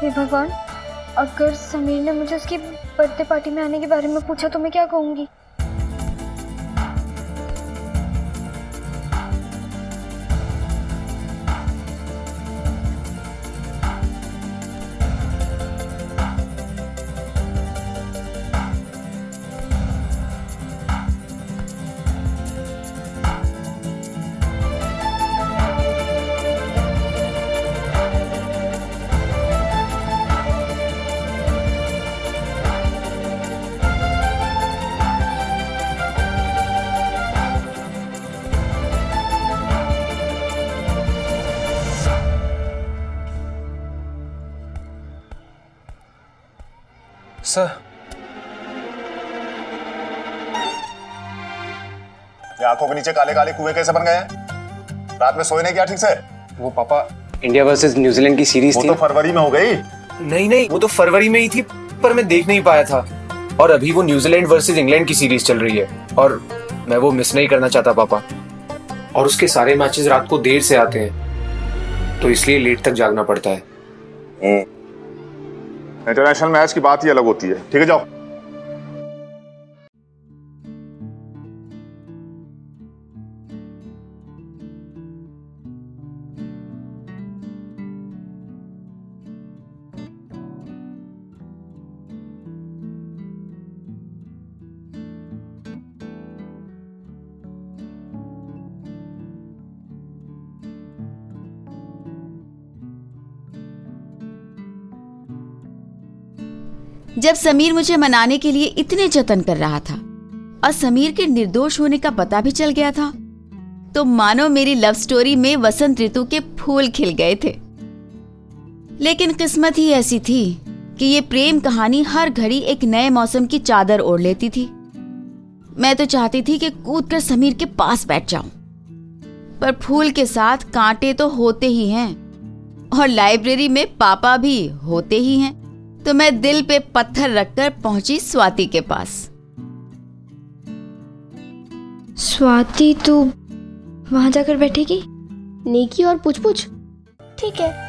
हे भगवान, अगर समीर ने मुझे उसकी बर्थडे पार्टी में आने के बारे में पूछा तो मैं क्या कहूँगी? सर, ये आंखों के नीचे काले काले कुएं कैसे बन गए हैं? रात में सोए नहीं क्या ठीक से? वो पापा इंडिया वर्सेस न्यूजीलैंड की सीरीज वो थी। तो फरवरी में हो गई। नहीं, वो तो फरवरी में ही थी, पर मैं देख नहीं पाया था। और अभी वो न्यूजीलैंड वर्सेस इंग्लैंड की सीरीज चल रही है और मैं वो मिस नहीं करना चाहता पापा। और उसके सारे मैचेस रात को देर से आते हैं, तो इसलिए लेट तक जागना पड़ता है। इंटरनेशनल मैच की बात ही अलग होती है। ठीक है, जाओ। जब समीर मुझे मनाने के लिए इतने जतन कर रहा था और समीर के निर्दोष होने का पता भी चल गया था, तो मानो मेरी लव स्टोरी में वसंत ऋतु के फूल खिल गए थे। लेकिन किस्मत ही ऐसी थी कि ये प्रेम कहानी हर घड़ी एक नए मौसम की चादर ओढ़ लेती थी। मैं तो चाहती थी कि कूदकर समीर के पास बैठ जाऊं, पर फूल के साथ कांटे तो होते ही हैं और लाइब्रेरी में पापा भी होते ही हैं। तो मैं दिल पे पत्थर रखकर पहुंची स्वाति के पास। स्वाति, तू वहां जाकर बैठेगी? नेकी और पूछ पूछ। ठीक है।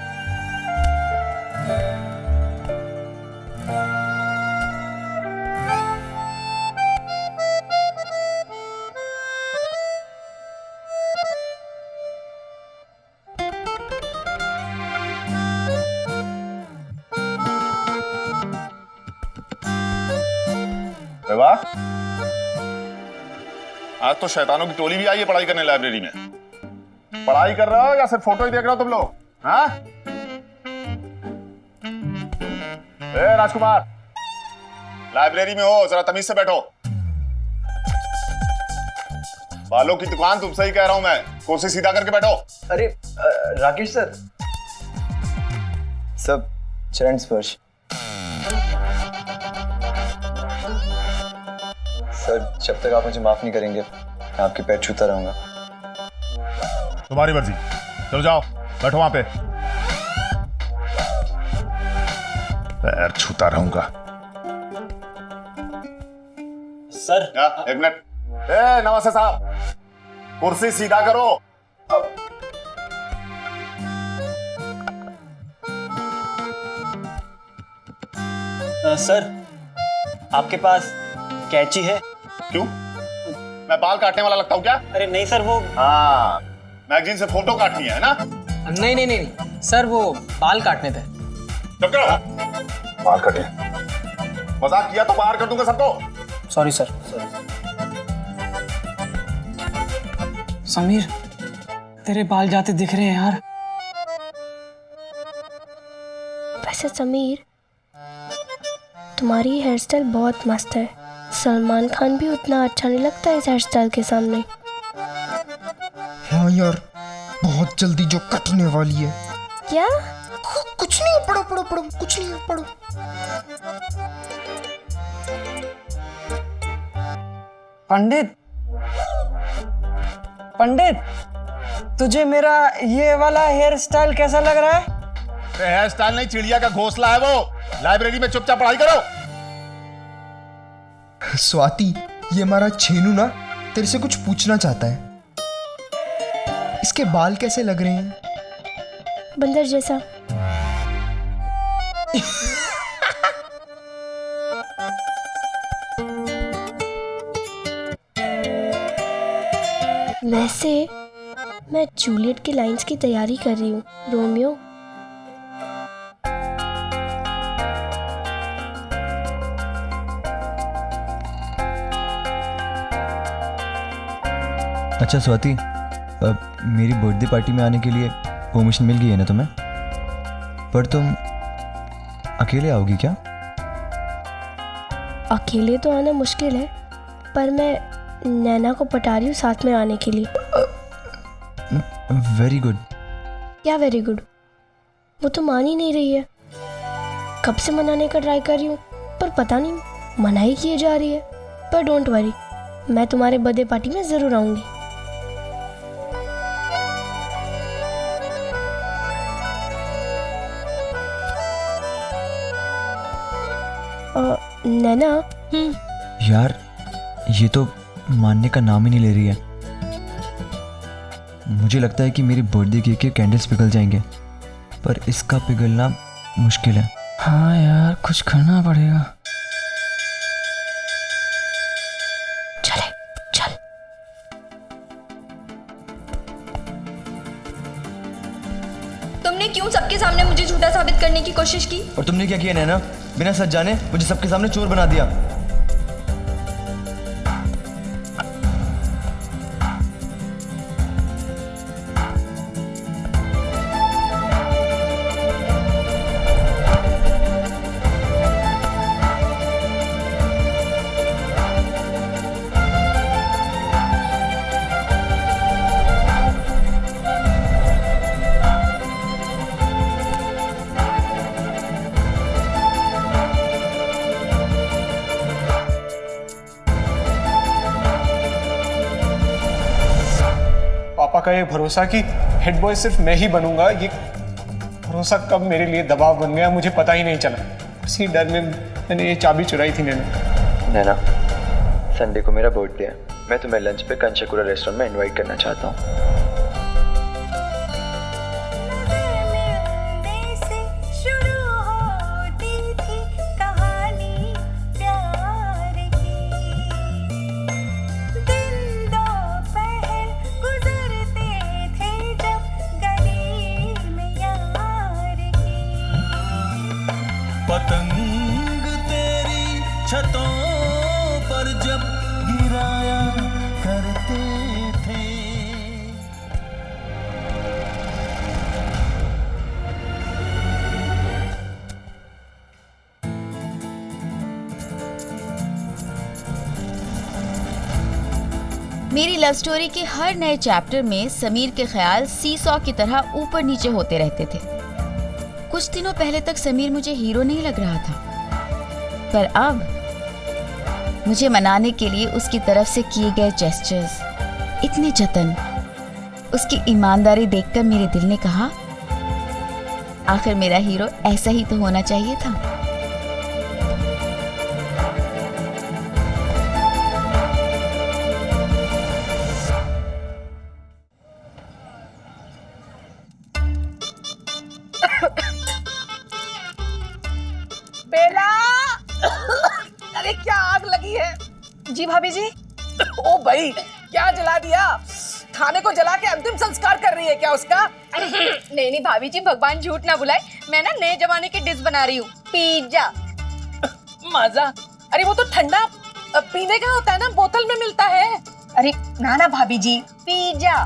वाह, आज तो शैतानों की टोली भी आई है पढ़ाई करने लाइब्रेरी में। पढ़ाई कर रहे हो या सिर्फ फोटो ही देख रहे हो तुम लोग? हाँ? ए राजकुमार, लाइब्रेरी में हो, जरा तमीज से बैठो। बालों की दुकान, तुमसे ही कह रहा हूं मैं। कुर्सी सीधा करके बैठो। अरे राकेश सर, सब चरण स्पर्श। सर, जब तक आप मुझे माफ नहीं करेंगे मैं आपके पैर छूता रहूंगा। तुम्हारी मर्जी, चलो जाओ, बैठो वहां पे। पैर छूता रहूंगा सर। एक मिनट। ए नमस्ते साहब, कुर्सी सीधा करो। सर, आपके पास कैंची है? क्यों, मैं बाल काटने वाला लगता हूँ क्या? अरे नहीं सर, वो हाँ, मैगजीन से फोटो काटनी है ना? नहीं सर, वो बाल काटने थे। चुप करो। बाल कटे? मजाक किया तो बाहर कर दूंगा सबको। Sorry sir. समीर, तेरे बाल जाते दिख रहे हैं यार। वैसे समीर, तुम्हारी हेयर स्टाइल बहुत मस्त है। सलमान खान भी उतना अच्छा नहीं लगता इस हेयर स्टाइल के सामने। हाँ यार, बहुत जल्दी जो कटने वाली है। क्या? कुछ नहीं, पढ़ो पढ़ो पढ़ो, कुछ नहीं, पढ़ो। पंडित, तुझे मेरा ये वाला हेयर स्टाइल कैसा लग रहा है? हेयर स्टाइल नहीं, चिड़िया का घोंसला है वो। लाइब्रेरी में चुपचाप पढ़ाई करो। स्वाति, ये हमारा छेनू ना तेरे से कुछ पूछना चाहता है। इसके बाल कैसे लग रहे हैं? बंदर जैसा। वैसे मैं जूलियट की लाइंस की तैयारी कर रही हूँ। रोमियो, अच्छा स्वाति, मेरी बर्थडे पार्टी में आने के लिए परमिशन मिल गई है ना तुम्हें? पर तुम अकेले आओगी क्या? अकेले तो आना मुश्किल है, पर मैं नैना को पटा रही हूँ साथ में आने के लिए। Very good. क्या वेरी गुड? वो तो मान ही नहीं रही है। कब से मनाने का ट्राई कर रही हूँ, पर पता नहीं मना ही किए जा रही है। पर डोंट वरी, मैं तुम्हारे बर्थडे पार्टी में ज़रूर आऊँगी। नैना। यार ये तो मानने का नाम ही नहीं ले रही है। मुझे लगता है कि मेरी बर्थडे केक के कैंडल्स पिघल जाएंगे, पर इसका पिघलना मुश्किल है। हाँ यार, कुछ करना पड़ेगा। चले चल। तुमने क्यों सबके सामने मुझे झूठा साबित करने की कोशिश की? और तुमने क्या किया नैना? बिना सच जाने मुझे सबके सामने चोर बना दिया। पापा का ये भरोसा कि हेड बॉय सिर्फ मैं ही बनूंगा, ये भरोसा कब मेरे लिए दबाव बन गया मुझे पता ही नहीं चला। इसी डर में मैंने ये चाबी चुराई थी नैना, संडे को मेरा बर्थडे है। मैं तुम्हें लंच पे कंचकुरा रेस्टोरेंट में इनवाइट करना चाहता हूँ। पतंग तेरी छतों पर जब गिराया करते थे। मेरी लव स्टोरी के हर नए चैप्टर में समीर के ख्याल सीसॉ की तरह ऊपर नीचे होते रहते थे। कुछ दिनों पहले तक समीर मुझे हीरो नहीं लग रहा था, पर अब मुझे मनाने के लिए उसकी तरफ से किए गए जेस्चर्स, इतने जतन, उसकी ईमानदारी देखकर मेरे दिल ने कहा, आखिर मेरा हीरो ऐसा ही तो होना चाहिए था। बेला! अरे क्या आग लगी है? जी भाभी जी। ओ भाई, क्या जला दिया? खाने को जला के अंतिम संस्कार कर रही है क्या उसका? नहीं भाभी जी, भगवान झूठ ना बुलाए, मैं ना नए जमाने की डिश बना रही हूँ, पिज्जा। मजा? अरे वो तो ठंडा पीने का होता है ना, बोतल में मिलता है। अरे ना भाभी जी, पिज्जा।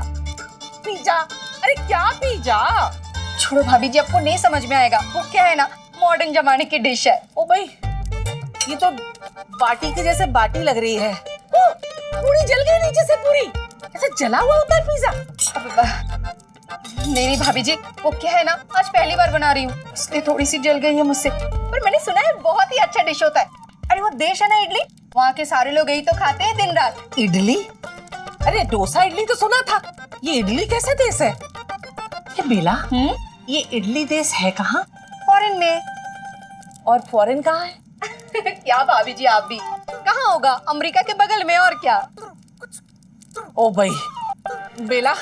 पिज्जा? अरे क्या पिज्जा? छोड़ो भाभी जी, आपको नहीं समझ में आएगा। वो क्या है ना, मॉडर्न जमाने की डिश है। ओ भाई, ये तो बाटी के जैसे बाटी लग रही है। पूरी जल गई नीचे से, पूरी ऐसा जला हुआ होता है पिज्जा? नहीं भाभी जी, वो क्या है ना, आज पहली बार बना रही हूँ, इसलिए थोड़ी सी जल गई है मुझसे। पर मैंने सुना है बहुत ही अच्छा डिश होता है। अरे वो देश है ना इडली, वहाँ के सारे लोग यही तो खाते हैं दिन रात। इडली? अरे डोसा इडली तो सुना था, ये इडली कैसे देश है? ये बेला, ये इडली देश है कहाँ? फॉरेन में। और फॉरेन कहाँ है? क्या भाभी जी, आप भी कहाँ होगा, अमेरिका के बगल में, और क्या। ओ भाई बेला,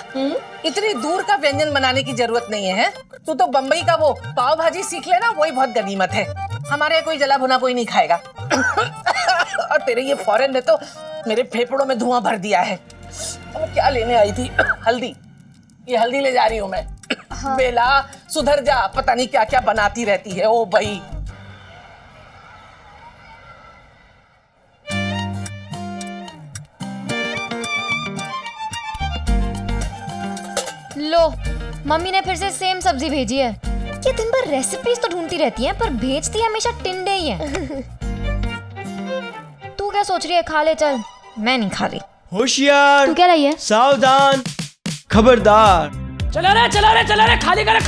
इतनी दूर का व्यंजन बनाने की जरूरत नहीं है। तू तो बम्बई का वो पाव भाजी सीख लेना, वही बहुत गनीमत है। हमारे यहाँ कोई जला भुना कोई नहीं खाएगा। और तेरे ये फॉरेन ने तो मेरे फेफड़ों में धुआं भर दिया है। मैं क्या लेने आई थी? हल्दी। ये हल्दी ले जा रही हूँ मैं। हाँ। बेला सुधर जा, पता नहीं क्या क्या बनाती रहती है। ओ भाई लो, मम्मी ने फिर से सेम सब्जी भेजी है। ये दिन भर रेसिपीज तो ढूंढती रहती हैं, पर भेजती हमेशा टिंडे ही हैं। तू क्या सोच रही है? खा ले चल। मैं नहीं खा रही। होशियार, तू क्या रही है? सावधान, खबरदार। चला रे, खाली कर,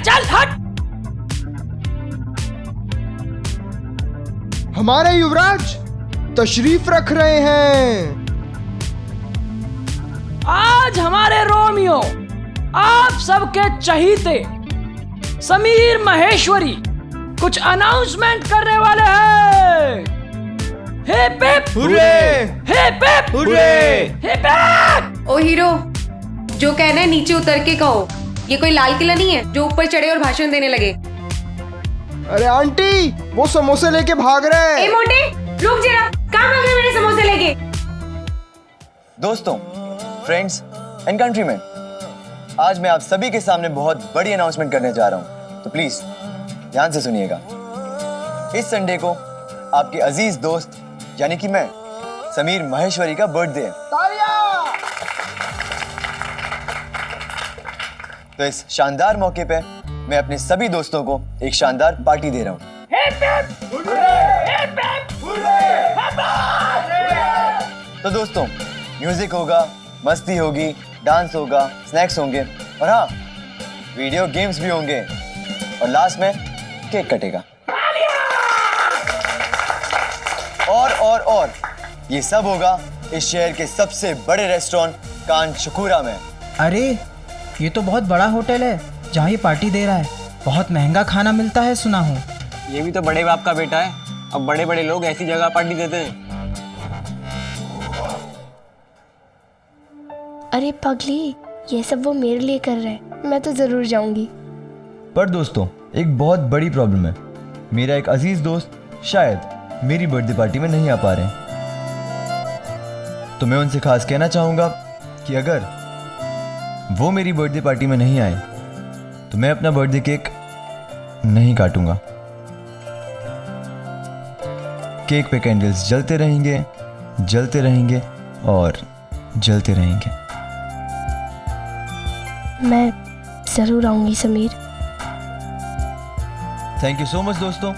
चल हट। हमारे युवराज तशरीफ रख रहे हैं। आज हमारे रोमियो, आप सबके चहीते समीर महेश्वरी कुछ अनाउंसमेंट करने वाले हैं। Hip hip hurray, hip hip hurray, hip hip. Oh hero, जो कहना है नीचे उतर के कहो। ये कोई लाल किला नहीं है जो ऊपर चढ़े और भाषण देने लगे। अरे आंटी, वो समोसे लेके भाग रहे हैं। ए मोटे, रुक जरा, कहाँ भाग रहे मेरे समोसे लेके? दोस्तों, फ्रेंड्स एंड कंट्रीमैन, आज मैं आप सभी के सामने बहुत बड़ी अनाउंसमेंट करने जा रहा हूं, तो प्लीज ध्यान से सुनिएगा। इस संडे को आपके अजीज दोस्त यानी कि मैं समीर महेश्वरी का बर्थडे है। तो इस शानदार मौके पे मैं अपने सभी दोस्तों को एक शानदार पार्टी दे रहा हूं। तो दोस्तों, म्यूजिक होगा, मस्ती होगी, डांस होगा, स्नैक्स होंगे और हाँ, वीडियो गेम्स भी होंगे और लास्ट में केक कटेगा। और ये सब होगा इस शहर के सबसे बड़े रेस्टोरेंट कान शकूरा में। अरे ये तो बहुत बड़ा होटल है जहाँ ये पार्टी दे रहा है। बहुत महंगा खाना मिलता है सुना हूँ। ये भी तो बड़े बाप का बेटा है। अब बड़े बड़े लोग ऐसी जगह पार्टी देते हैं। अरे पगली, ये सब वो मेरे लिए कर रहे हैं, मैं तो जरूर जाऊंगी। पर दोस्तों, एक बहुत बड़ी प्रॉब्लम है। मेरा एक अजीज दोस्त शायद मेरी बर्थडे पार्टी में नहीं आ पा रहे हैं। तो मैं उनसे खास कहना चाहूँगा कि अगर वो मेरी बर्थडे पार्टी में नहीं आए तो मैं अपना बर्थडे केक नहीं काटूंगा। केक पे कैंडल्स जलते रहेंगे और जलते रहेंगे। मैं जरूर आऊंगी Sameer. Thank you so much दोस्तों,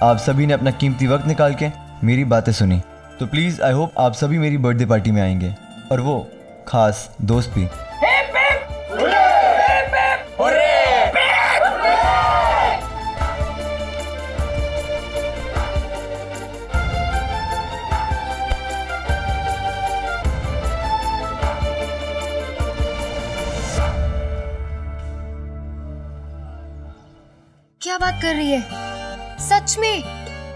आप सभी ने अपना कीमती वक्त निकाल के मेरी बातें सुनी। तो प्लीज़ आई होप आप सभी मेरी बर्थडे पार्टी में आएंगे, और वो खास दोस्त भी। क्या बात कर रही है? सच में?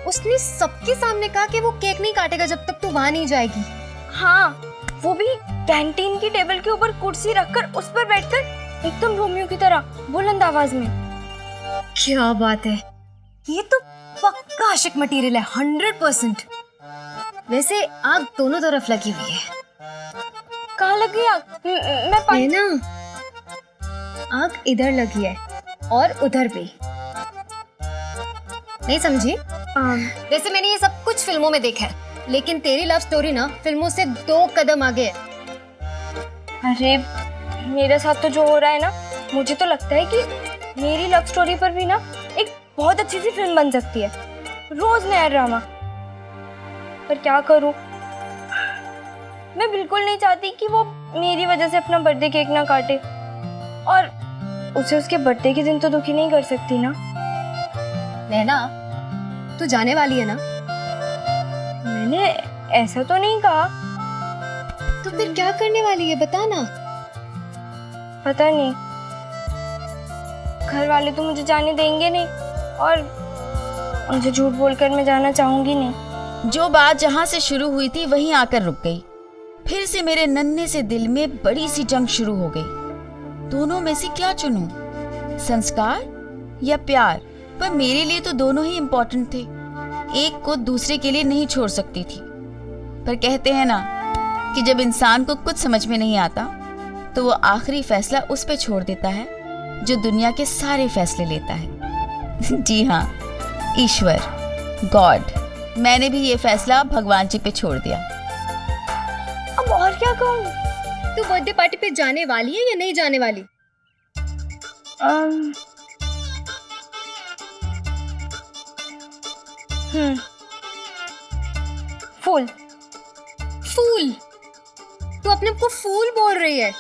उसने सबके सामने कहा कि वो केक नहीं काटेगा जब तक तू वहां नहीं जाएगी। हाँ, वो भी कैंटीन की टेबल के ऊपर कुर्सी रखकर उस पर बैठकर एकदम रोमियो की तरह बुलंद आवाज में। क्या बात है, ये तो पक्का आशिक मटेरियल है, 100%। वैसे आग दोनों तरफ लगी हुई है। कहाँ लगी आग? मैं है ना, आग इधर लगी है और उधर भी। नहीं समझी? वैसे मैंने ये सब कुछ फिल्मों में देखा है, लेकिन तेरी लव स्टोरी ना फिल्मों से 2 कदम आगे है। अरे मेरे साथ तो जो हो रहा है ना, मुझे तो लगता है कि मेरी लव स्टोरी पर भी ना एक बहुत अच्छी सी फिल्म बन सकती है। रोज नया ड्रामा। पर क्या करूं, मैं बिल्कुल नहीं चाहती कि वो मेरी वजह से अपना बर्थडे केक ना काटे, और उसे उसके बर्थडे के दिन तो दुखी नहीं कर सकती ना। नैना, तू जाने वाली है ना? मैंने ऐसा तो नहीं कहा। तो फिर क्या करने वाली है, बता ना। पता नहीं, घर वाले तो मुझे जाने देंगे नहीं, और मुझे झूठ बोलकर मैं जाना चाहूंगी नहीं। जो बात जहां से शुरू हुई थी वहीं आकर रुक गई। फिर से मेरे नन्हे से दिल में बड़ी सी जंग शुरू हो गई। दोनों में से क्या चुनूं? संस्कार या प्यार? पर मेरे लिए तो दोनों ही इम्पोर्टेंट थे। एक को दूसरे के लिए नहीं छोड़ सकती थी। पर कहते हैं ना कि जब इंसान को कुछ समझ में नहीं आता तो वो आखिरी फैसला उस पे छोड़ देता है जो दुनिया के सारे फैसले लेता है। जी हाँ, ईश्वर, गॉड। मैंने भी ये फैसला भगवान जी पे छोड़ दिया। अब और क्या कहूँ? तू बर्थडे पार्टी पे जाने वाली है या नहीं जाने वाली? फूल। फूल? तू अपने आप को फूल बोल रही है?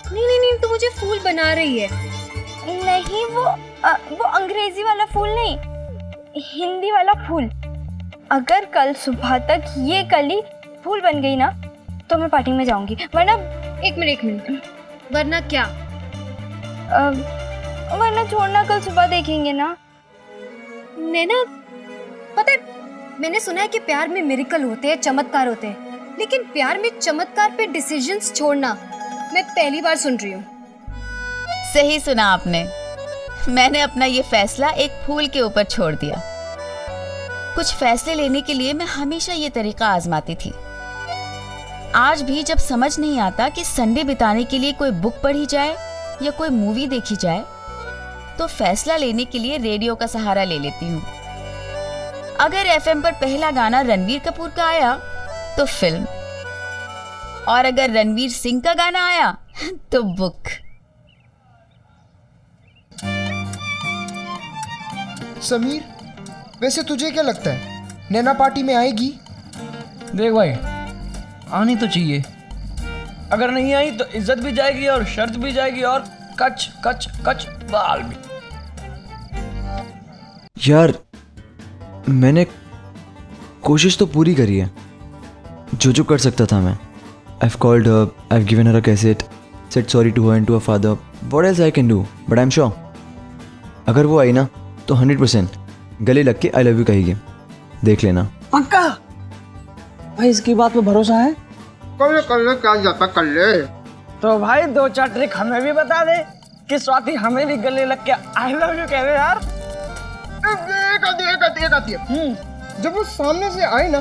नहीं नहीं नहीं, तू मुझे फूल बना रही है। नहीं, वो अंग्रेजी वाला फूल नहीं, हिंदी वाला फूल। अगर कल सुबह तक ये कली फूल बन गई ना तो मैं पार्टी में जाऊंगी, वरना एक मिनट, वरना क्या? वरना छोड़ना, कल सुबह देखेंगे ना। नैना, पता है मैंने सुना है कि प्यार में मिरेकल होते हैं, चमत्कार होते हैं, लेकिन प्यार में चमत्कार पे डिसीजंस छोड़ना मैं पहली बार सुन रही हूँ। सही सुना आपने। मैंने अपना ये फैसला एक फूल के ऊपर छोड़ दिया। कुछ फैसले लेने के लिए मैं हमेशा ये तरीका आजमाती थी। आज भी जब समझ नहीं आता कि संडे बिताने के लिए कोई बुक पढ़ी जाए या कोई मूवी देखी जाए, तो फैसला लेने के लिए रेडियो का सहारा ले लेती हूँ। अगर एफएम पर पहला गाना रणवीर कपूर का आया तो फिल्म, और अगर रणवीर सिंह का गाना आया तो बुक। समीर, वैसे तुझे क्या लगता है, नैना पार्टी में आएगी? देख भाई, आनी तो चाहिए। अगर नहीं आई तो इज्जत भी जाएगी और शर्त भी जाएगी और कच कच कच बाल भी। यार, मैंने कोशिश तो पूरी करी है, जो कर सकता था मैं। I've called her, I've given her a cassette, said sorry to her and to her father. What else I can do? But I'm sure, अगर वो आई ना तो 100% गले लग के I love you कहेगी। देख लेना। पक्का? भाई इसकी बात पे भरोसा है? कर ले क्या जाता, कर ले। तो भाई 2-4 ट्रिक हमें भी बता दे कि स्वाति हमें भी गले लग के आई लव यू कह दे यार। एक आती है। जब वो सामने से आए ना,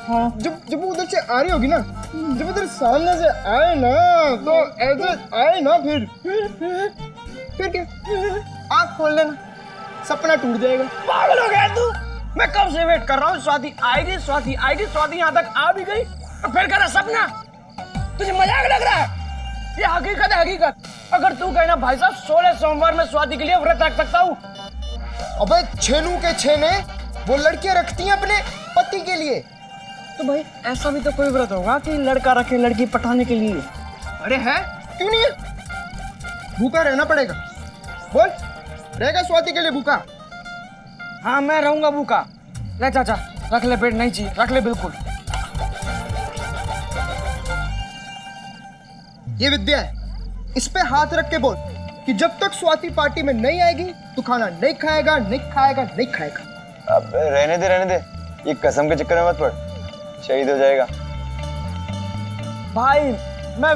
हाँ, जब वो उधर से आ रही होगी ना, जब उधर सामने से आए ना तो ऐसे आए ना, फिर क्या, आँख खोल लेना, सपना टूट जाएगा। पागल हो गया तू? मैं कब से वेट कर रहा हूँ, स्वाति आएगी, स्वाति आएगी, स्वाति यहाँ तक आ भी गई और फिर कह रहा सपना। तुझे मजाक लग रहा है? ये हकीकत है, हकीकत। अगर तू कहना भाई साहब 16 सोमवार में स्वाति के लिए व्रत रख सकता हूँ। अबे छेनू के छेने, वो लड़कियां रखती हैं अपने पति के लिए। तो भाई ऐसा भी तो कोई व्रत होगा कि लड़का रखे लड़की पटाने के लिए। अरे है, क्यों नहीं है? भूखा रहना पड़ेगा। बोल, रहेगा स्वाति के लिए भूखा? हाँ, मैं रहूंगा भूखा। ले चाचा, रख ले, पेट नहीं चाहिए, रख ले बिल्कुल। ये विद्या है, इस पे हाथ रख के बोल कि जब तक स्वाति पार्टी में नहीं आएगी तो खाना नहीं खाएगा, नहीं खाएगा, नहीं खाएगा। अब रहने दे, ये कसम के चक्कर में मत पड़, शहीद हो जाएगा। भाई मैं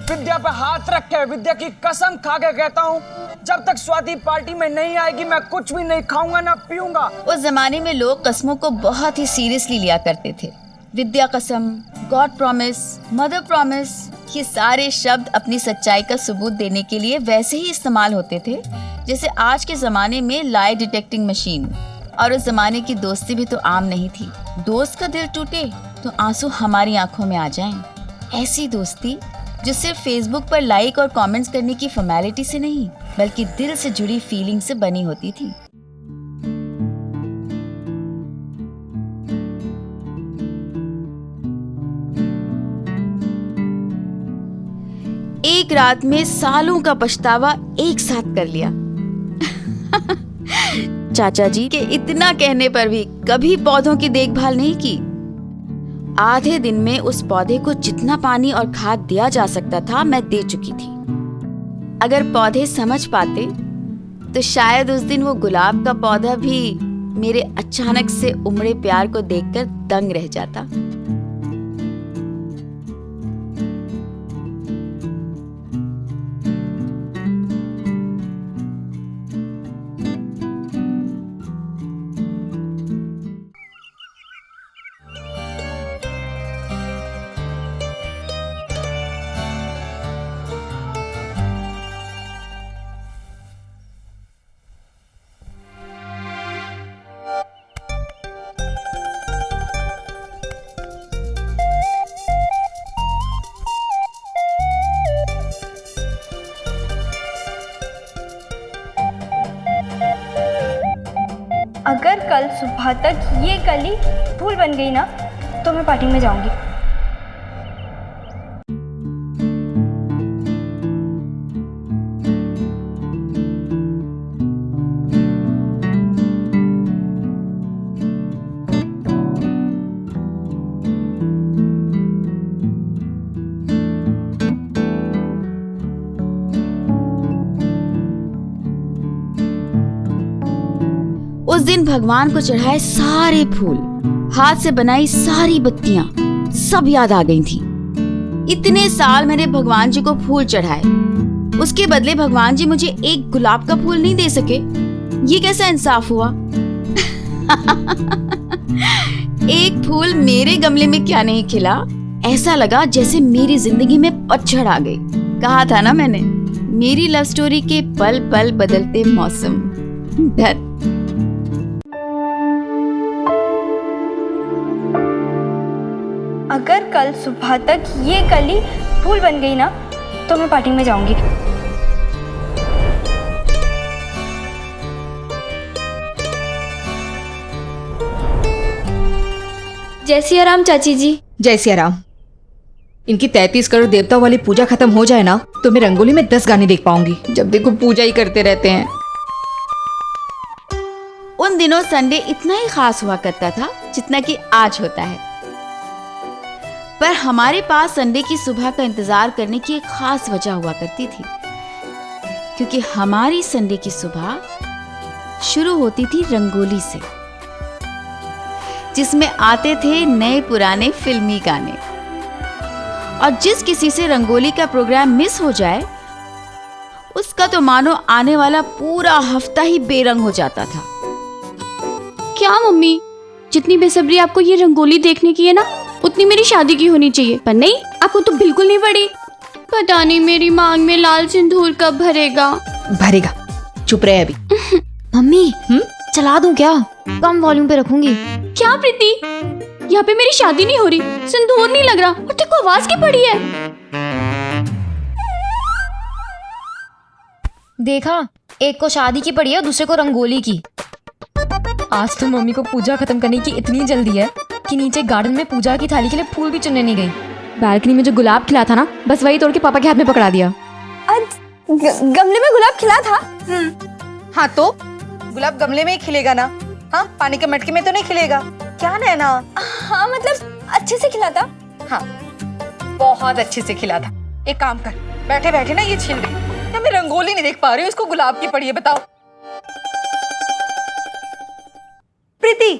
विद्या पे हाथ रख के विद्या की कसम खा के कहता हूँ, जब तक स्वाति पार्टी में नहीं आएगी मैं कुछ भी नहीं खाऊंगा ना पीऊंगा। उस जमाने में लोग कसमों को बहुत ही सीरियसली लिया करते थे। विद्या कसम, गॉड प्रॉमिस, मदर प्रॉमिस, ये सारे शब्द अपनी सच्चाई का सबूत देने के लिए वैसे ही इस्तेमाल होते थे जैसे आज के जमाने में लाई डिटेक्टिंग मशीन। और उस जमाने की दोस्ती भी तो आम नहीं थी। दोस्त का दिल टूटे तो आंसू हमारी आंखों में आ जाएं। ऐसी दोस्ती जो सिर्फ फेसबुक पर लाइक और कमेंट्स करने की फॉर्मेलिटी से नहीं बल्कि दिल से जुड़ी फीलिंग से बनी होती थी। एक रात में सालों का पछतावा एक साथ कर लिया। चाचा जी के इतना कहने पर भी कभी पौधों की देखभाल नहीं की। आधे दिन में उस पौधे को जितना पानी और खाद दिया जा सकता था मैं दे चुकी थी। अगर पौधे समझ पाते तो शायद उस दिन वो गुलाब का पौधा भी मेरे अचानक से उमड़े प्यार को देखकर दंग रह जाता। सुबह तक ये कली फूल बन गई ना तो मैं पार्टी में जाऊंगी। उस दिन भगवान को चढ़ाए सारे फूल, हाथ से बनाई सारी बत्तियां सब याद आ गई थी। इतने साल मैंने भगवान जी को फूल चढ़ाए, उसके बदले भगवान जी मुझे एक गुलाब का फूल नहीं दे सके। ये कैसा इंसाफ हुआ? एक फूल मेरे गमले में क्या नहीं खिला, ऐसा लगा जैसे मेरी जिंदगी में पतझड़ आ गई। कहा था ना मैंने, मेरी लव स्टोरी के पल पल बदलते मौसम। डर अगर कल सुबह तक ये कली फूल बन गई ना तो मैं पार्टी में जाऊंगी। जय सिया राम चाची जी। जय सिया राम। इनकी 33 करोड़ देवताओं वाली पूजा खत्म हो जाए ना तो मैं रंगोली में 10 गाने देख पाऊंगी। जब देखो पूजा ही करते रहते हैं। उन दिनों संडे इतना ही खास हुआ करता था जितना कि आज होता है, पर हमारे पास संडे की सुबह का इंतजार करने की एक खास वजह हुआ करती थी, क्योंकि हमारी संडे की सुबह शुरू होती थी रंगोली से, जिसमें आते थे नए पुराने फिल्मी गाने। और जिस किसी से रंगोली का प्रोग्राम मिस हो जाए उसका तो मानो आने वाला पूरा हफ्ता ही बेरंग हो जाता था। क्या मम्मी, जितनी बेसब्री आपको ये रंगोली देखने की है ना उतनी मेरी शादी की होनी चाहिए, पर नहीं, आपको तो बिल्कुल नहीं पड़ी। पता नहीं मेरी मांग में लाल सिंदूर कब भरेगा। भरेगा, चुप रहे अभी। मम्मी चला दूं क्या? कम वॉल्यूम पे रखूंगी। क्या प्रीति, यहाँ पे मेरी शादी नहीं हो रही, सिंदूर नहीं लग रहा और तेरे को आवाज की पड़ी है। देखा, एक को शादी की पड़ी है, दूसरे को रंगोली की। आज तो मम्मी को पूजा खत्म करने की इतनी जल्दी है कि नीचे गार्डन में पूजा की थाली के लिए फूल भी चुनने नहीं गई। बालकनी में जो गुलाब खिला था ना, बस वही तोड़ के पापा के हाथ में पकड़ा दिया। गमले में गुलाब खिला था? हाँ तो गुलाब गमले में ही खिलेगा ना। हाँ, पानी के मटके में तो नहीं खिलेगा। क्या नैना? हाँ मतलब अच्छे से खिला था। हाँ, बहुत अच्छे से खिला था। एक काम कर, बैठे बैठे ना ये छिल रही, मैं रंगोली नहीं देख पा रही हूँ, इसको गुलाब की पड़ी है। बताओ प्रीति,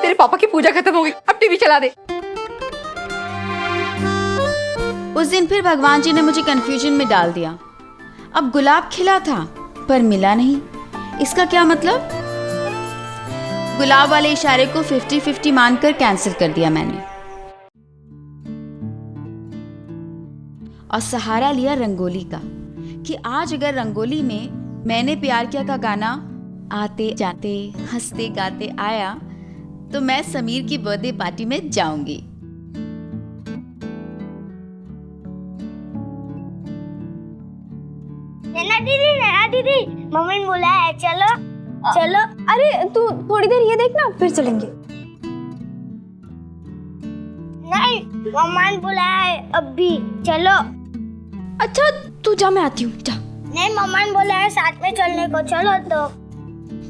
तेरे पापा की पूजा खत्म हो गई, अब टीवी चला दे। उस दिन फिर भगवान जी ने मुझे कंफ्यूजन में डाल दिया। अब गुलाब खिला था पर मिला नहीं, इसका क्या मतलब? गुलाब वाले इशारे को 50-50 मानकर कैंसिल कर दिया मैंने और सहारा लिया रंगोली का, कि आज अगर रंगोली में मैंने प्यार किया का गाना आते जाते हंसते गाते आया तो मैं समीर की बर्थडे पार्टी में जाऊंगी। नैना दीदी मम्मी ने बुलाया है, चलो चलो। अरे तू थोड़ी देर ये देखना, फिर चलेंगे। नहीं, मम्मा ने बुलाया है अभी, चलो। अच्छा तू जा, मैं आती हूँ, जा। नहीं, मम्मा ने बोला है साथ में चलने को, चलो। तो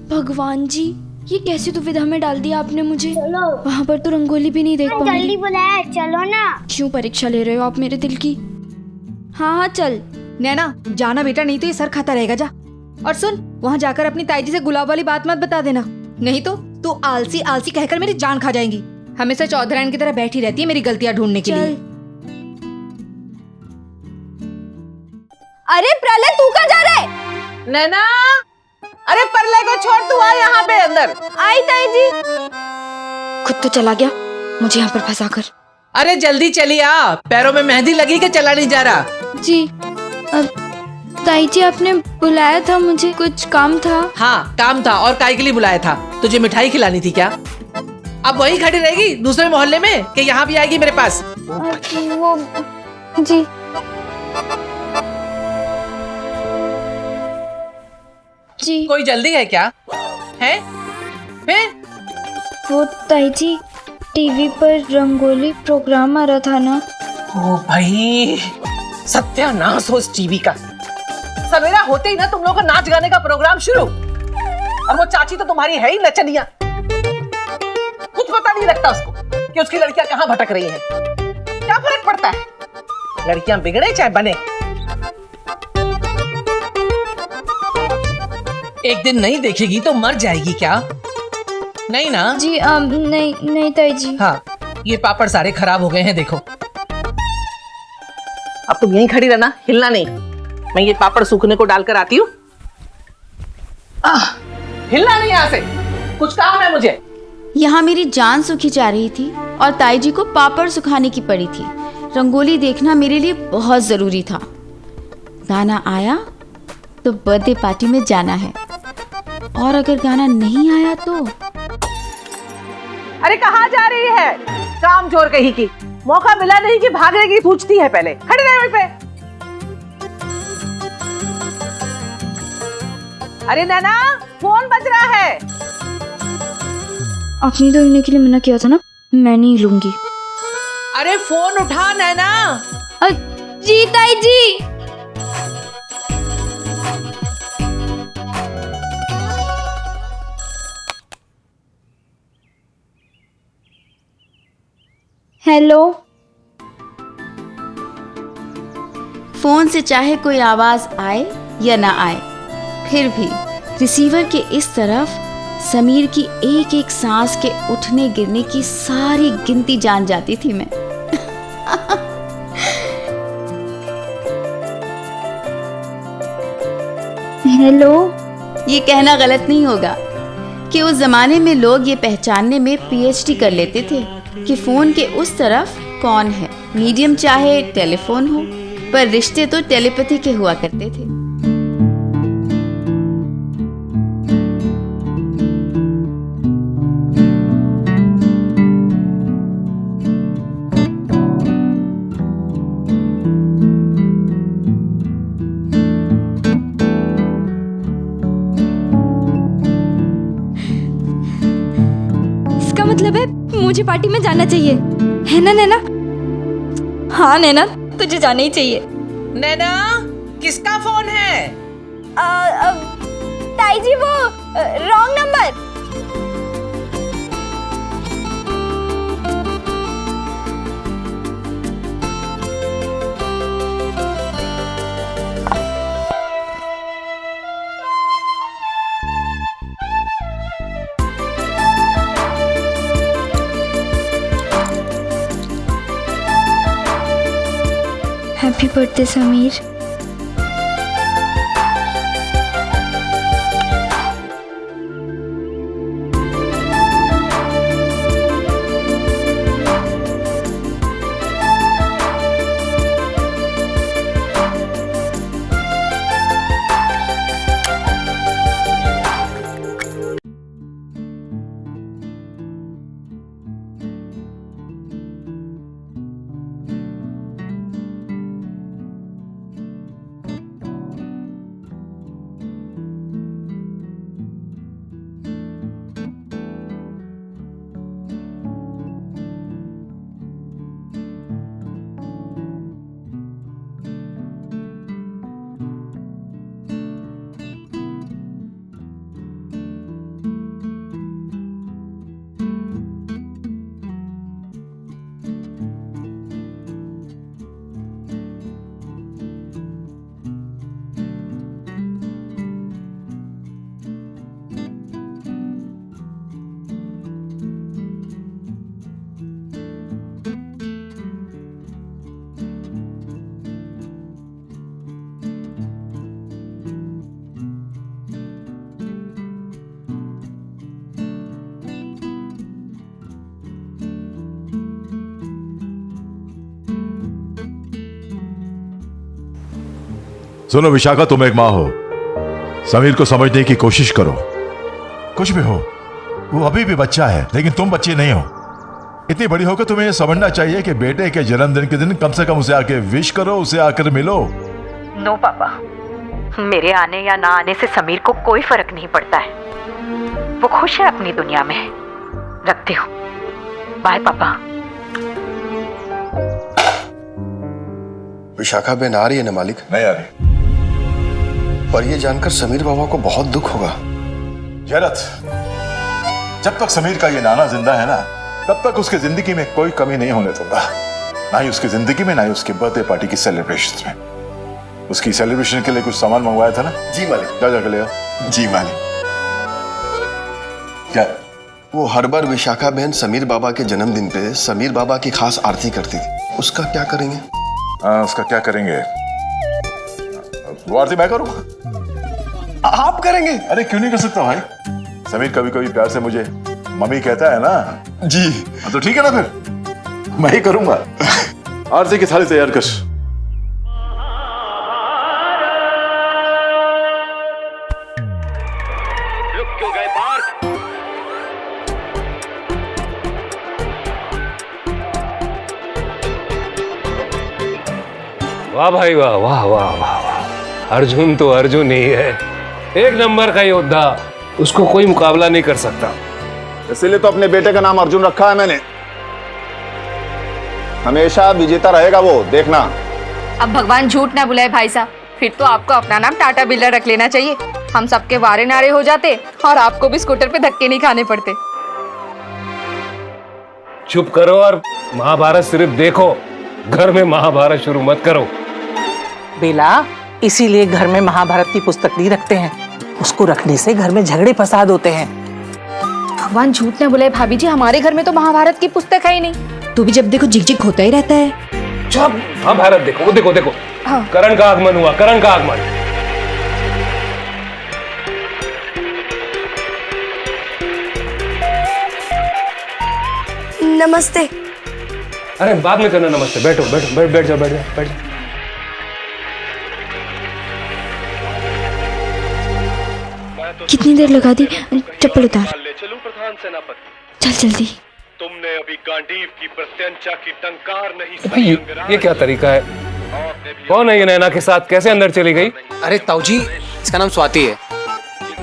भगवान जी, ये कैसी दुविधा में डाल दिया आपने मुझे। चलो। वहाँ पर तो रंगोली भी नहीं देख पाऊंगी। जल्दी बुलाया है, चलो ना। क्यों परीक्षा ले रहे हो आप मेरे दिल की? हाँ चल। नैना जाना बेटा, नहीं तो ये सर खाता रहेगा। जा। और सुन, वहाँ जाकर अपनी ताई जी से गुलाब वाली बात मत बता देना, नहीं तो तू आलसी आलसी कहकर मेरी जान खा जाएंगी। हमेशा चौधराइन की तरह बैठी रहती है मेरी गलतियाँ ढूंढने के लिए। अरे प्रलय, तू कहाँ जा रहा है? नैना, अरे प्रलय को छोड़, तू आ यहाँ पे अंदर। आई ताई जी। खुद तो चला गया, मुझे यहाँ पर फंसा कर। अरे जल्दी चली आ, पैरों में मेहंदी लगी के चला नहीं जा रहा। जी ताई जी, आपने बुलाया था, मुझे कुछ काम था। हाँ काम था, और काय के लिए बुलाया था? तुझे मिठाई खिलानी थी क्या? अब वही खड़ी रहेगी दूसरे मोहल्ले में कि यहाँ भी आएगी मेरे पास? वो जी जी। कोई जल्दी है क्या? है? फिर वो ताई जी टीवी पर रंगोली प्रोग्राम आ रहा था ना। ओ भाई सत्यानाश हो इस टीवी का। सवेरा होते ही ना तुम लोगों का नाच गाने का प्रोग्राम शुरू, और वो चाची तो तुम्हारी है ही नचनिया। कुछ पता नहीं लगता उसको कि उसकी लड़कियां कहाँ भटक रही हैं। क्या फर्क पड़ता है, लड़कियां बिगड़े चाहे बने। एक दिन नहीं देखेगी तो मर जाएगी क्या? नहीं ना जी नहीं नहीं ताई जी। हाँ, ये पापड़ सारे खराब हो गए हैं देखो। अब तुम यहीं खड़ी रहना, हिलना नहीं। मैं ये पापड़ सूखने को डालकर आती हूँ। हिलना नहीं यहाँ से, कुछ काम है मुझे। यहाँ मेरी जान सूखी जा रही थी और ताई जी को पापड़ सुखाने की पड़ी थी। रंगोली देखना मेरे लिए बहुत जरूरी था। गाना आया तो बर्थडे पार्टी में जाना है, और अगर गाना नहीं आया तो। अरे कहाँ जा रही है, काम चोर कहीं की। मौका मिला नहीं कि भागने की पूछती है, पहले खड़ी रहे वहीं पे। अरे नैना, फोन बज रहा है। आपने तो हिलने के लिए मना किया था ना, मैं नहीं हिलूंगी। अरे फोन उठा नैना। जी ताई जी। हेलो। फोन से चाहे कोई आवाज आए या ना आए, फिर भी रिसीवर के इस तरफ समीर की एक एक सांस के उठने गिरने की सारी गिनती जान जाती थी मैं। हेलो। ये कहना गलत नहीं होगा कि उस जमाने में लोग ये पहचानने में पीएचडी कर लेते थे कि फोन के उस तरफ कौन है। मीडियम चाहे टेलीफोन हो, पर रिश्ते तो टेलीपैथी के हुआ करते थे। इसका मतलब है मुझे पार्टी में जाना चाहिए, है ना नैना? हाँ नैना, तुझे जाना ही चाहिए। नैना, किसका फोन है? ताई जी वो wrong number. Happy birthday Sameer. सुनो विशाखा, तुम एक माँ हो, समीर को समझने की कोशिश करो। कुछ भी हो, वो अभी भी बच्चा है, लेकिन तुम बच्ची नहीं हो। इतनी बड़ी होकर तुम्हें यह समझना चाहिए कि बेटे के जन्मदिन के दिन कम से कम उसे आके विश करो, उसे आकर मिलो। नो पापा, मेरे आने या ना आने से समीर को कोई फर्क नहीं पड़ता है। वो खुश है अपनी दुनिया में। रखती हूँ। बाय पापा। विशाखा बहन आ रही है ना मालिक? नहीं आ रही। पर ये जानकर समीर बाबा को बहुत दुख होगा। जयरथ, जब तक समीर का ये नाना जिंदा है ना, तब तक उसकी जिंदगी में कोई कमी नहीं होने दूंगा। ना ही उसकी जिंदगी में, ना ही उसके बर्थडे पार्टी की सेलिब्रेशन में। उसकी सेलिब्रेशन के लिए कुछ सामान मंगवाया था ना? जी मालिक। जा जाकर ले आओ। जी मालिक। क्या? वो हर बार विशाखा बहन समीर बाबा के जन्मदिन पे समीर बाबा की खास आरती करती थी, उसका क्या करेंगे? उसका क्या करेंगे? वो आरती मैं करूंगा। आप करेंगे? अरे क्यों नहीं कर सकता भाई? समीर कभी कभी प्यार से मुझे मम्मी कहता है ना। जी। तो ठीक है ना, फिर मैं ही करूंगा। आरती की थाली तैयार कर। वाह भाई वाह, वाह वाह वाह वाह। अर्जुन तो अर्जुन ही है, एक नंबर का योद्धा, उसको कोई मुकाबला नहीं कर सकता। इसीलिए तो अपने बेटे का नाम अर्जुन रखा है मैंने। हमेशा विजेता रहेगा वो, देखना। अब भगवान झूठ ना बुलाए भाई साहब, फिर तो आपको अपना नाम टाटा बिल्डर रख लेना चाहिए। हम सबके वारे नारे हो जाते और आपको भी स्कूटर पे धक्के नहीं खाने पड़ते। चुप करो और महाभारत सिर्फ देखो, घर में महाभारत शुरू मत करो। बेला, इसीलिए घर में महाभारत की पुस्तक नहीं रखते हैं। उसको रखने से घर में झगड़े फसाद होते हैं। भगवान झूठ ना बुलाए भाभी जी, हमारे घर में तो महाभारत की पुस्तक है ही नहीं। तू भी जब देखो झिक झिक होता ही रहता है। चुप। महाभारत देखो, देखो देखो। हाँ। करण का आगमन हुआ, करण का आगमन। नमस्ते। अरे बाद में करना नमस्ते। बैठो बैठो, बैठ जाओ, बैठ जाओ, बैठ जाओ। कितनी देर लगा दी? चप्पल उतार। चल जल्दी। तुमने अभी गांडीव की प्रत्यंचा की टंकार नहीं। ये क्या तरीका है? कौन है ये नैना के साथ? कैसे अंदर चली गई? अरे ताऊजी, इसका नाम स्वाति है,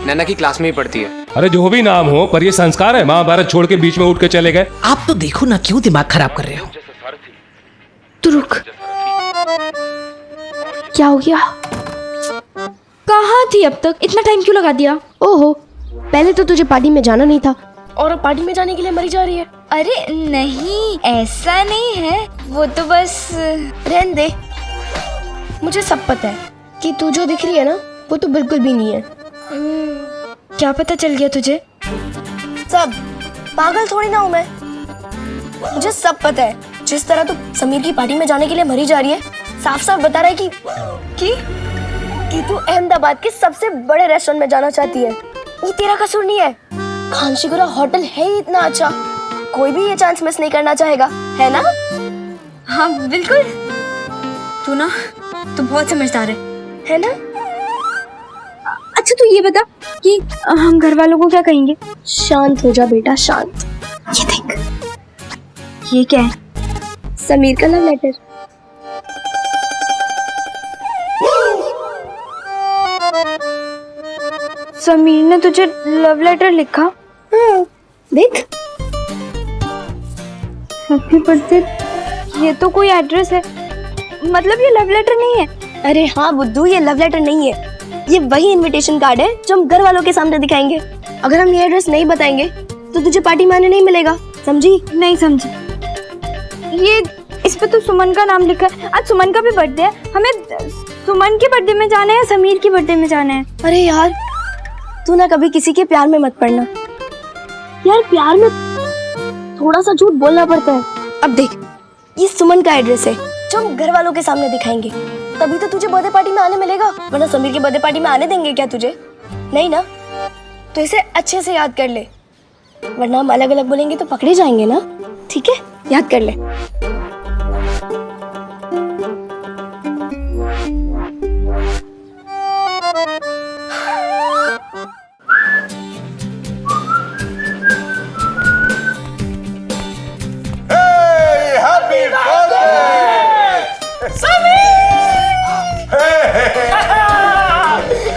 नैना की क्लास में ही पढ़ती है। अरे जो भी नाम हो, पर ये संस्कार है? महाभारत छोड़ के बीच में उठ के चले गए। आप तो देखो ना, क्यों दिमाग खराब कर रहे हो? तू रुक। क्या हो गया? कहाँ थी अब तक? इतना टाइम क्यों लगा दिया? ओहो, पहले तो तुझे पार्टी में जाना नहीं था और अब पार्टी में जाने के लिए मरी जा रही है। अरे नहीं, ऐसा नहीं है, वो तो बस रहने दे। मुझे सब पता है कि तू जो दिख रही है ना, वो तो बिल्कुल भी नहीं है। क्या पता चल गया तुझे? सब पागल थोड़ी ना हूँ मैं, मुझे सब पता है। जिस तरह तू समीर की पार्टी में जाने के लिए मरी जा रही है, साफ साफ बता रहा है कि तू अहमदाबाद के सबसे बड़े रेस्टोरेंट में जाना चाहती है। ये तेरा कसूर नहीं है। खानशिगुरा होटल है ही इतना अच्छा, कोई भी ये चांस मिस नहीं करना चाहेगा, है ना? हाँ बिल्कुल। तू बहुत समझदार है ना? अच्छा तू ये बता कि हम घर वालों को क्या कहेंगे? शांत हो जा बेटा, शांत। ये देख, ये क्या है? समीर का लव लेटर। समीर ने तुझे लव लेटर लिखा? देख। Happy birthday. ये तो कोई एड्रेस है, मतलब ये लव लेटर नहीं है। अरे हाँ बुद्धू, ये लव लेटर नहीं है, ये वही इनविटेशन कार्ड है जो हम घर वालों के सामने दिखाएंगे। अगर हम ये एड्रेस नहीं बताएंगे तो तुझे पार्टी में आने नहीं मिलेगा, समझी? नहीं समझी। ये इस पे तो सुमन का नाम लिखा है। आज सुमन का भी बर्थडे है, हमें सुमन के बर्थडे में जाना है या समीर के बर्थडे में जाना है? अरे यार, तू ना कभी किसी के प्यार में मत पड़ना यार। प्यार में थोड़ा सा झूठ बोलना पड़ता है। अब देख, ये सुमन का एड्रेस है जो हम घर वालों के सामने दिखाएंगे, तभी तो तुझे बर्थडे पार्टी में आने मिलेगा, वरना समीर की बर्थडे पार्टी में आने देंगे क्या तुझे? नहीं ना? तो इसे अच्छे से याद कर ले, वरना हम अलग अलग बोलेंगे तो पकड़े जाएंगे ना। ठीक है, याद कर ले।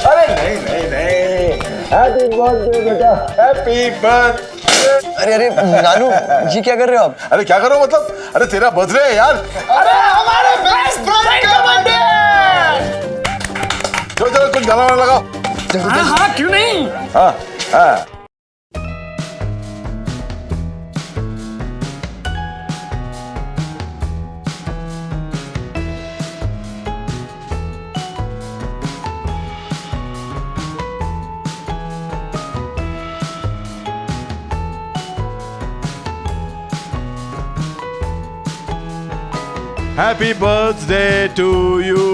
अरे नहीं नहीं नहीं, हैप्पी बर्थडे बेटा, हैप्पी बर्थडे। अरे अरे नानू जी क्या कर रहे हो आप? अरे क्या करो मतलब? अरे तेरा बर्थडे है यार। अरे हमारे बेस्ट फ्रेंड का बर्थडे। चलो चलो कुछ गाना वाना लगाओ। हाँ हाँ क्यों नहीं। हाँ हाँ। Happy birthday to you.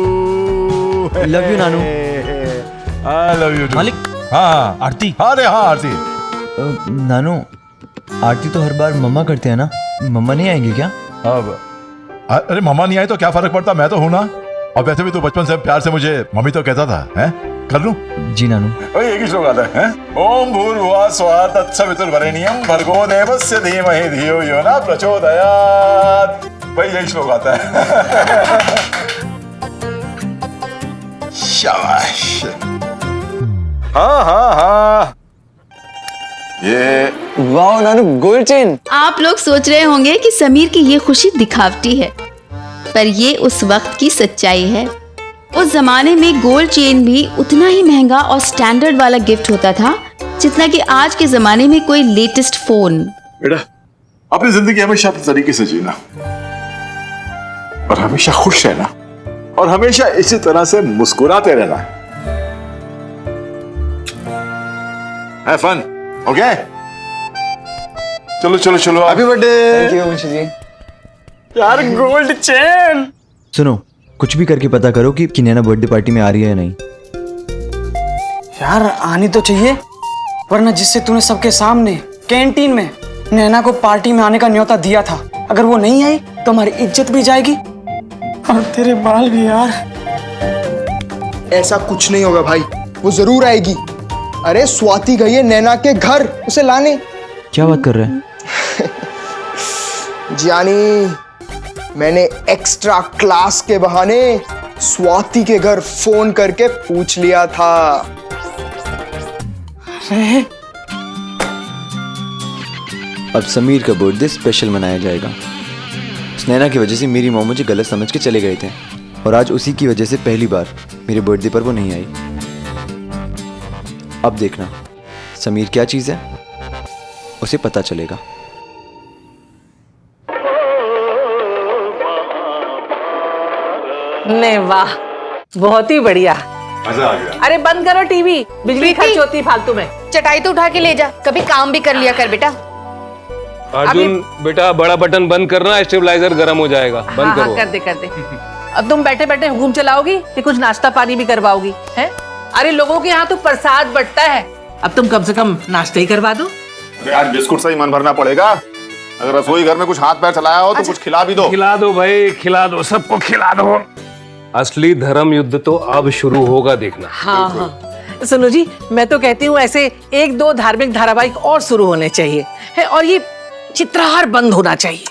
Love you, Nanu. I love you too. मालिक। हाँ आरती। हाँ रे हाँ आरती। नानू आरती तो हर बार मम्मा करते हैं ना, मम्मा नहीं आएंगी क्या? अब अरे मम्मा नहीं आई तो क्या फर्क पड़ता, मैं तो हूं ना। और वैसे भी तू बचपन से प्यार से मुझे मम्मी तो कहता था, हैं? कर लूं? जी नानू। ओए एक ही श्लोक आता है, ओम भूर्भुवः स्वः तत्सवितुर्वरेण्यं भर्गो देवस्य धीमहि धियो यो न प्रचोदयात्। भाई यही श्लोक आता है। शाबाश। हाँ हाँ हाँ। ये वाह नानू गोल्ड चेन। आप लोग सोच रहे होंगे कि समीर की ये खुशी दिखावटी है, पर ये उस वक्त की सच्चाई है। उस जमाने में गोल्ड चेन भी उतना ही महंगा और स्टैंडर्ड वाला गिफ्ट होता था जितना कि आज के जमाने में कोई लेटेस्ट फोन। बेटा अपनी जिंदगी हमेशा अपने तरीके से जीना और हमेशा खुश रहना और हमेशा इसी तरह से मुस्कुराते रहना। Have fun, okay? चलो चलो चलो। Happy birthday. Thank you Munshi ji. यार गोल्ड चेन। सुनो कुछ भी करके पता करो कि नैना बर्थडे पार्टी में आ रही है या नहीं। यार आनी तो चाहिए, वरना जिससे तूने सबके सामने कैंटीन में नैना को पार्टी में आने का न्योता दिया था, अगर वो नहीं आई तो हमारी इज्जत भी जाएगी और तेरे बाल भी। यार ऐसा कुछ नहीं होगा भाई, वो जरूर आएगी। अरे स्वाति गई है नैना के घर उसे लाने। क्या बात कर रहे हैं? जानी मैंने एक्स्ट्रा क्लास के बहाने स्वाति के घर फोन करके पूछ लिया था। अब समीर का बर्थडे स्पेशल मनाया जाएगा। उस नैना की वजह से मेरी मॉम मुझे गलत समझ के चले गए थे और आज उसी की वजह से पहली बार मेरे बर्थडे पर वो नहीं आई। अब देखना समीर क्या चीज है, उसे पता चलेगा। ने वाह, बहुत ही बढ़िया। मजा आ गया। अरे बंद करो टीवी, बिजली खर्च होती है फालतू में। चटाई तो उठा के ले जा, कभी काम भी कर लिया कर बेटा। अर्जुन बेटा बड़ा बटन बंद करना, स्टेबलाइजर गर्म हो जाएगा। बंद हाँ, करो। हाँ, कर दे। अब तुम बैठे बैठे हुकुम चलाओगी कि कुछ नाश्ता पानी भी करवाओगी हैं? अरे लोगों के यहाँ तो प्रसाद बंटता है, अब तुम कम से कम नाश्ता ही करवा दो। अरे आज बिस्कुट से ही मन भरना पड़ेगा। अगर रसोई घर में कुछ हाथ पैर चलाया हो तो कुछ खिला भी दो। खिला दो भाई, खिला दो, सबको खिला दो। असली धर्म युद्ध तो अब शुरू होगा, देखना। हाँ हाँ सुनो जी, मैं तो कहती हूँ ऐसे 1-2 धार्मिक धारावाहिक और शुरू होने चाहिए है, और ये चित्रहार बंद होना चाहिए।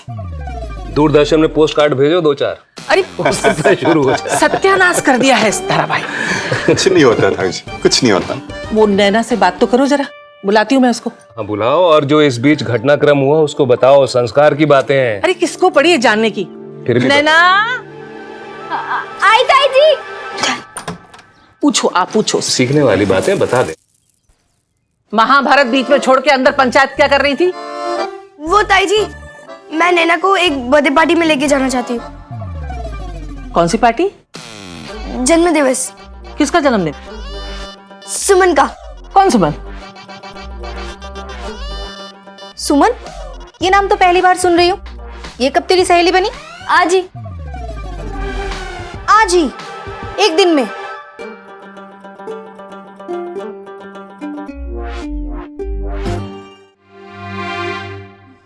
दूरदर्शन में पोस्ट कार्ड भेजो 2-4। अरे शुरू हो जाए। सत्यानाश कर दिया है इस धारावाहिक। कुछ नहीं होता था, कुछ नहीं होता। वो नैना से बात तो करो जरा, बुलाती हूँ मैं उसको। हाँ बुलाओ, और जो इस बीच घटनाक्रम हुआ उसको बताओ, संस्कार की बातें हैं। अरे किसको पड़ी है जानने की? फिर भी नैना आई ताई जी। पूछो, आप पूछो। सीखने वाली बातें बता दे। महाभारत बीच में छोड़ के अंदर पंचायत क्या कर रही थी? वो ताई जी, मैं नैना को एक बर्थडे पार्टी में लेके जाना चाहती हूँ। कौन सी पार्टी? जन्म दिवस। किसका जन्मदिन? सुमन का। कौन सुमन? सुमन, ये नाम तो पहली बार सुन रही हूँ। ये कब तेरी सहेली बनी? आज ही। आज ही? एक दिन में?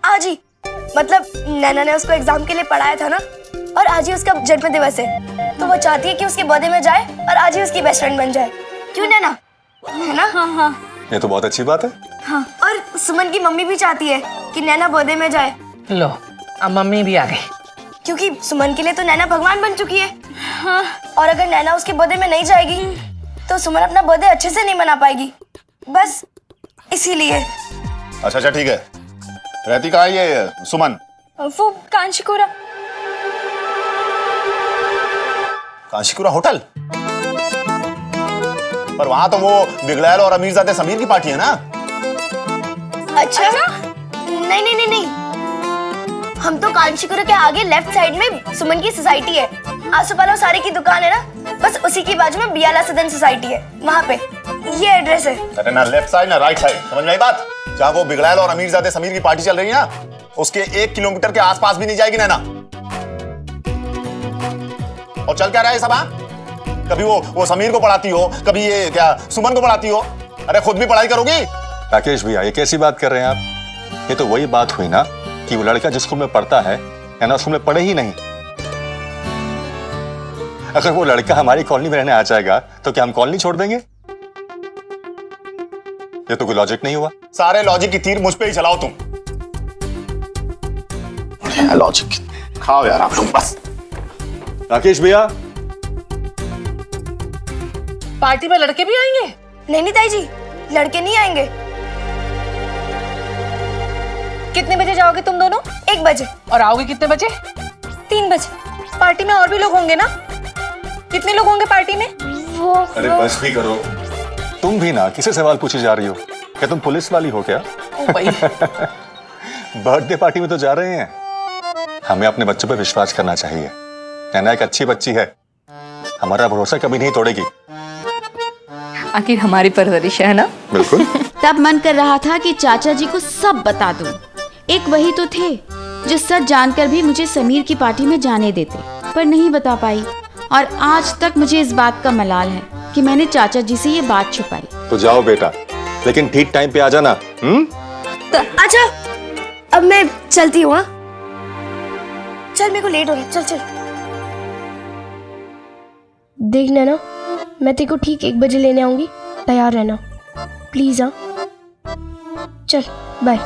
आज ही मतलब नैना ने उसको एग्जाम के लिए पढ़ाया था ना, और आज ही उसका जन्म दिवस है, तो वो चाहती है कि उसके बर्थडे में जाए और आज ही उसकी बेस्ट फ्रेंड बन जाए। क्यों नैना? है ना? हाँ हाँ ये तो बहुत अच्छी बात है। हाँ, और सुमन की मम्मी भी चाहती है कि नैना बर्थडे में जाए। लो अब मम्मी भी आ गई, क्योंकि सुमन के लिए तो नैना भगवान बन चुकी है। हाँ, और अगर नैना उसके बर्थडे में नहीं जाएगी तो सुमन अपना बर्थडे अच्छे से नहीं मना पाएगी, बस इसीलिए। अच्छा ठीक है, रहती कहाँ है ये सुमन? वो कांचीपुरा। कांशीपुरा होटल? पर वहां तो वो बिगड़ैल और अमीरजादे समीर की पार्टी है ना? अच्छा? नहीं नहीं नहीं नहीं, हम तो कांचीपुरा के आगे लेफ्ट साइड में सुमन की सोसाइटी है, आसोपालव सारे की दुकान है ना, बस उसी के बाजू में बियाला सदन सोसाइटी है, वहाँ पे ये एड्रेस है। अरे ना लेफ्ट साइड ना राइट साइड, समझ में आई बात? जहाँ वो बिगड़ैल और अमीरजादे समीर की पार्टी चल रही है ना, उसके 1 किलोमीटर के आसपास भी नहीं जाएगी नैना। और चल क्या रहा है सब? कभी वो समीर को पढ़ाती हो, कभी ये क्या सुमन को पढ़ाती हो, अरे खुद भी पढ़ाई करोगी? राकेश भैया ये कैसी बात कर रहे हैं आप? ये तो वही बात हुई ना कि वो लड़का जिस स्कूल में पढ़ता है ना, स्कूल में पढ़े ही नहीं। अगर वो लड़का हमारी कॉलोनी में रहने आ जाएगा तो क्या हम कॉलोनी छोड़ देंगे? ये तो कोई लॉजिक नहीं हुआ। सारे लॉजिक की तीर मुझ पे ही चलाओ तुम। लॉजिक खाओ यार आप लोग बस। राकेश भैया, पार्टी में लड़के भी आएंगे? नहीं नहीं ताई जी, लड़के नहीं आएंगे। कितने बजे जाओगे तुम दोनों? 1 बजे। और आओगे कितने बजे? 3 बजे। पार्टी में और भी लोग होंगे ना? कितने लोग होंगे पार्टी में? वो अरे बस भी करो, तुम भी ना किसे सवाल पूछी जा रही हो? क्या तुम पुलिस वाली हो क्या? बर्थडे पार्टी में तो जा रहे हैं, हमें अपने बच्चों पे विश्वास करना चाहिए। नैना एक अच्छी बच्ची है, हमारा भरोसा कभी नहीं तोड़ेगी। आखिर हमारी परवरिश है ना? बिल्कुल। तब मन कर रहा था कि चाचा जी को सब बता दूं। एक वही तो थे जो सच जानकर भी मुझे समीर की पार्टी में जाने देते, पर नहीं बता पाई। और आज तक मुझे इस बात का मलाल है कि मैंने चाचा जी से ये बात छुपाई। तो जाओ बेटा, लेकिन ठीक टाइम पे आ जाना। अच्छा, अब मैं चलती हूँ। चल, मेरे को लेट हो रहा है, चल चल। देख नैना, मैं तेरे को ठीक 1 बजे लेने आऊंगी, तैयार रहना प्लीज। हाँ चल, बाय।